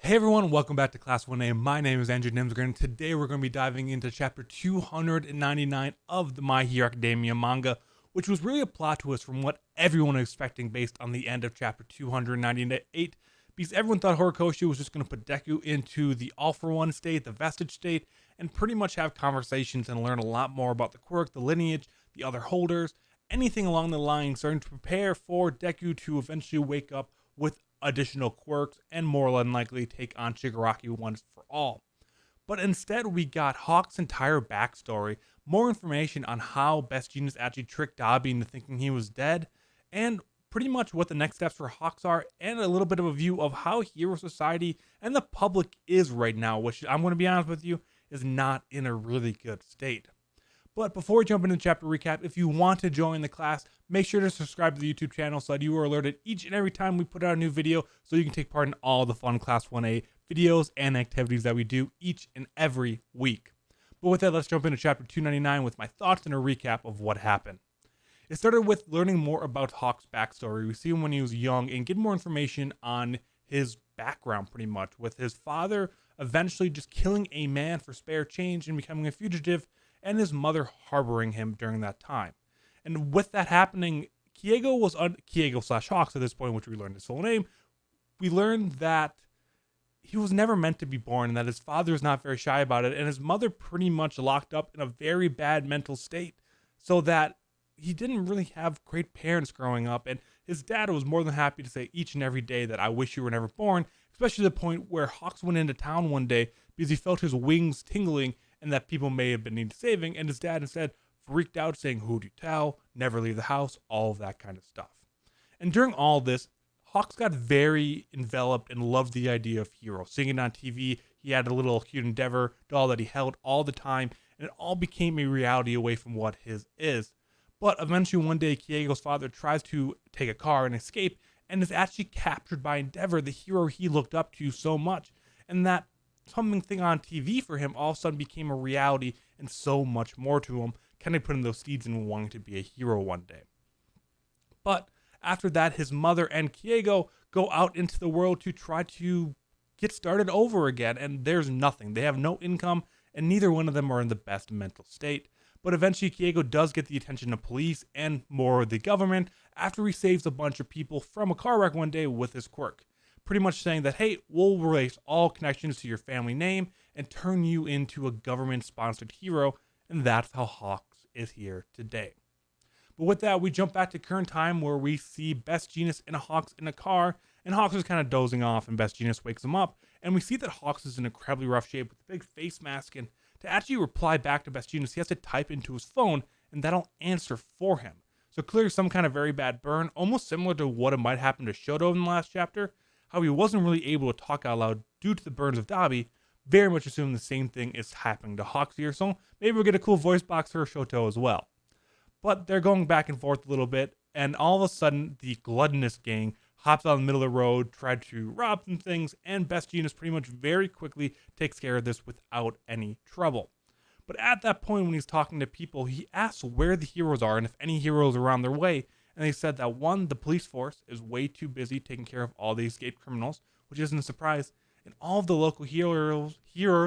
Hey everyone, welcome back to Class 1A. My name is Andrew Nimsgren, and today we're going to be diving into chapter 299 of the My Hero Academia manga, which was really a plot twist from what everyone was expecting based on the end of chapter 298, because everyone thought Horikoshi was just going to put Deku into the all-for-one state, the vestige state, and pretty much have conversations and learn a lot more about the quirk, the lineage, the other holders, anything along the line, starting to prepare for Deku to eventually wake up with additional quirks and more than likely take on Shigaraki once for all. But instead, we got Hawk's entire backstory, more information on how Best Jeanist actually tricked Dabi into thinking he was dead, and pretty much what the next steps for Hawks are, and a little bit of a view of how Hero Society and the public is right now, which I'm going to be honest with you, is not in a really good state. But before we jump into the chapter recap, if you want to join the class, make sure to subscribe to the YouTube channel so that you are alerted each and every time we put out a new video so you can take part in all the fun Class 1A videos and activities that we do each and every week. But with that, let's jump into chapter 299 with my thoughts and a recap of what happened. It started with learning more about Hawk's backstory. We see him when he was young and get more information on his background pretty much, with his father eventually just killing a man for spare change and becoming a fugitive, and his mother harboring him during that time. And with that happening, Kiego/Hawks at this point, which we learned his full name, we learned that he was never meant to be born and that his father is not very shy about it, and his mother pretty much locked up in a very bad mental state, so that he didn't really have great parents growing up, and his dad was more than happy to say each and every day that I wish you were never born, especially to the point where Hawks went into town one day because he felt his wings tingling and that people may have been needing saving, and his dad instead freaked out saying, "Who do you tell? Never leave the house," all of that kind of stuff. And during all this, Hawks got very enveloped and loved the idea of Hero. Seeing it on TV, he had a little cute Endeavor doll that he held all the time, and it all became a reality away from what his is. But eventually one day, Kiego's father tries to take a car and escape, and is actually captured by Endeavor, the hero he looked up to so much, and that something on TV for him all of a sudden became a reality and so much more to him, kind of putting those seeds in wanting to be a hero one day. But after that, his mother and Kiego go out into the world to try to get started over again, and there's nothing. They have no income, and neither one of them are in the best mental state. But eventually, Kiego does get the attention of police and more of the government after he saves a bunch of people from a car wreck one day with his quirk. Pretty much saying that, hey, we'll erase all connections to your family name and turn you into a government-sponsored hero, and that's how Hawks is here today. But with that, we jump back to current time where we see Best Jeanist and Hawks in a car, and Hawks is kind of dozing off, and Best Jeanist wakes him up, and we see that Hawks is in incredibly rough shape with a big face mask, and to actually reply back to Best Jeanist, he has to type into his phone, and that'll answer for him. So clearly some kind of very bad burn, almost similar to what it might happen to Shoto in the last chapter, how he wasn't really able to talk out loud due to the burns of Dabi. Very much assuming the same thing is happening to Hawks here, so maybe we'll get a cool voice box for Shoto as well. But they're going back and forth a little bit, and all of a sudden, the Gluttonous gang hops out in the middle of the road, tried to rob some things, and Best Jeanist pretty much very quickly takes care of this without any trouble. But at that point, when he's talking to people, he asks where the heroes are and if any heroes are on their way, and they said that one, the police force is way too busy taking care of all the escaped criminals, which isn't a surprise, and all of the local heroes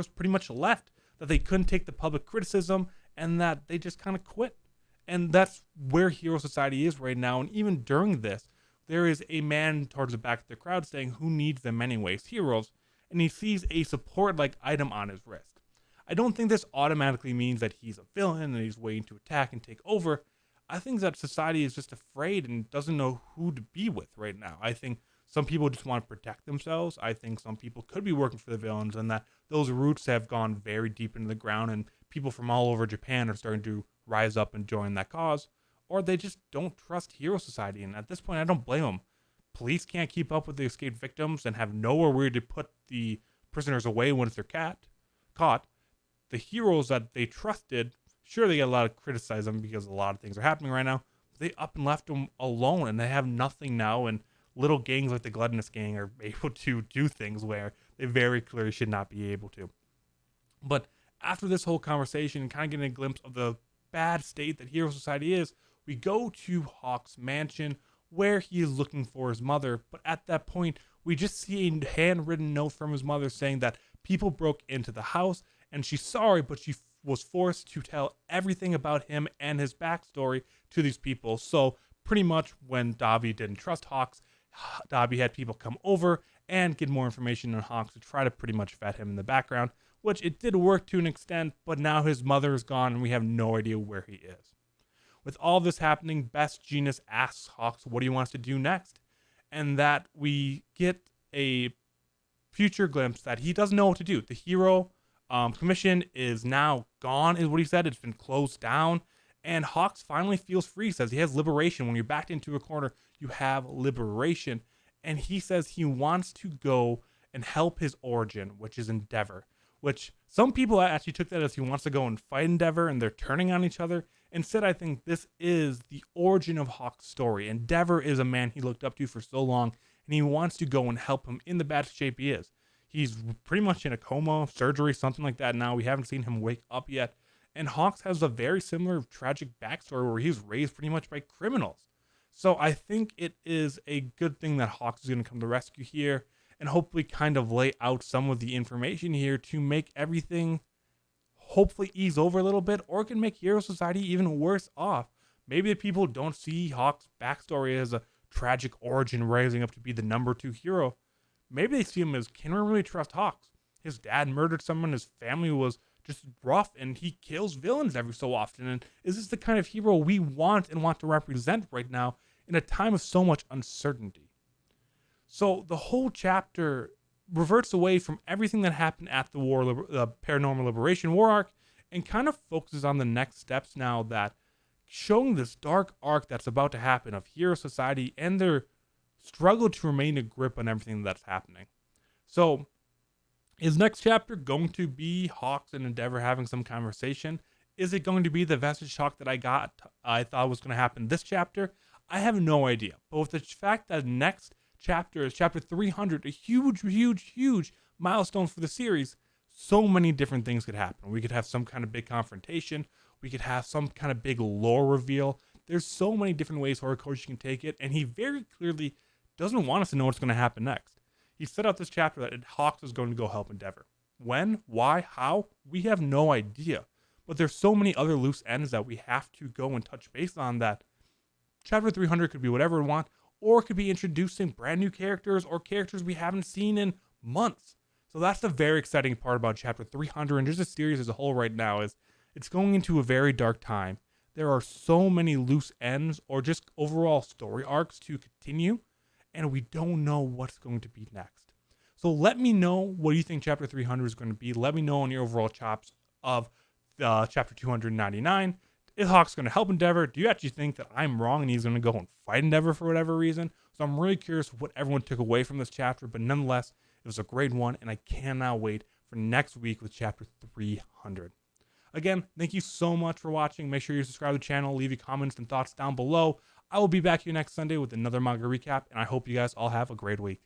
pretty much left, that they couldn't take the public criticism, and that they just kind of quit. And that's where Hero Society is right now, and even during this, there is a man towards the back of the crowd saying, "Who needs them anyways? Heroes," and he sees a support-like item on his wrist. I don't think this automatically means that he's a villain and he's waiting to attack and take over. I think that society is just afraid and doesn't know who to be with right now. I think some people just want to protect themselves. I think some people could be working for the villains, and that those roots have gone very deep into the ground, and people from all over Japan are starting to rise up and join that cause, or they just don't trust Hero Society. And at this point, I don't blame them. Police can't keep up with the escaped victims and have nowhere where to put the prisoners away once they're caught. The heroes that they trusted, sure, they get a lot of criticism because a lot of things are happening right now, but they up and left them alone, and they have nothing now, and little gangs like the Gluttonous gang are able to do things where they very clearly should not be able to. But after this whole conversation and kind of getting a glimpse of the bad state that Hero Society is, we go to Hawk's mansion where he is looking for his mother. But at that point, we just see a handwritten note from his mother saying that people broke into the house and she's sorry, but she was forced to tell everything about him and his backstory to these people. So pretty much when Davi didn't trust Hawks, Davi had people come over and get more information on Hawks to try to pretty much vet him in the background, which it did work to an extent, but now his mother is gone and we have no idea where he is. With all this happening, Best Jeanist asks Hawks what he wants to do next, and that we get a future glimpse that he doesn't know what to do. The Hero Commission is now gone, is what he said. It's been closed down, and Hawks finally feels free. He says he has liberation. When you're backed into a corner, you have liberation, and he says he wants to go and help his origin, which is Endeavor, which some people actually took that as he wants to go and fight Endeavor, and they're turning on each other. Instead, I think this is the origin of Hawk's story. Endeavor is a man he looked up to for so long, and he wants to go and help him in the bad shape he is. He's pretty much in a coma, surgery, something like that now. We haven't seen him wake up yet. And Hawks has a very similar tragic backstory where he's raised pretty much by criminals. So I think it is a good thing that Hawks is going to come to rescue here and hopefully kind of lay out some of the information here to make everything hopefully ease over a little bit, or it can make Hero Society even worse off. Maybe the people don't see Hawk's backstory as a tragic origin rising up to be the number 2 hero. Maybe they see him as, can we really trust Hawks? His dad murdered someone, his family was just rough, and he kills villains every so often. And is this the kind of hero we want and want to represent right now in a time of so much uncertainty? So the whole chapter reverts away from everything that happened at the Paranormal Liberation War arc, and kind of focuses on the next steps now, that showing this dark arc that's about to happen of Hero Society and their struggle to remain a grip on everything that's happening. So is next chapter going to be Hawks and Endeavor having some conversation? Is it going to be the vestige talk that I thought was going to happen this chapter? I have no idea. But with the fact that next chapter is chapter 300, a huge milestone for the series, so many different things could happen. We could have some kind of big confrontation. We could have some kind of big lore reveal. There's so many different ways Horikoshi can take it, and he very clearly doesn't want us to know what's going to happen next. He set out this chapter that Hawks is going to go help Endeavor. When, why, how, we have no idea. But there's so many other loose ends that we have to go and touch base on, that chapter 300 could be whatever we want, or it could be introducing brand new characters or characters we haven't seen in months. So that's the very exciting part about chapter 300 and just the series as a whole right now, is it's going into a very dark time. There are so many loose ends or just overall story arcs to continue, and we don't know what's going to be next. So let me know what you think chapter 300 is going to be. Let me know on your overall chops of chapter 299. Is Hawks going to help Endeavor? Do you actually think that I'm wrong and he's going to go and fight Endeavor for whatever reason? So I'm really curious what everyone took away from this chapter, but nonetheless, it was a great one, and I cannot wait for next week with chapter 300. Again, thank you so much for watching. Make sure you subscribe to the channel, leave your comments and thoughts down below. I will be back here next Sunday with another manga recap, and I hope you guys all have a great week.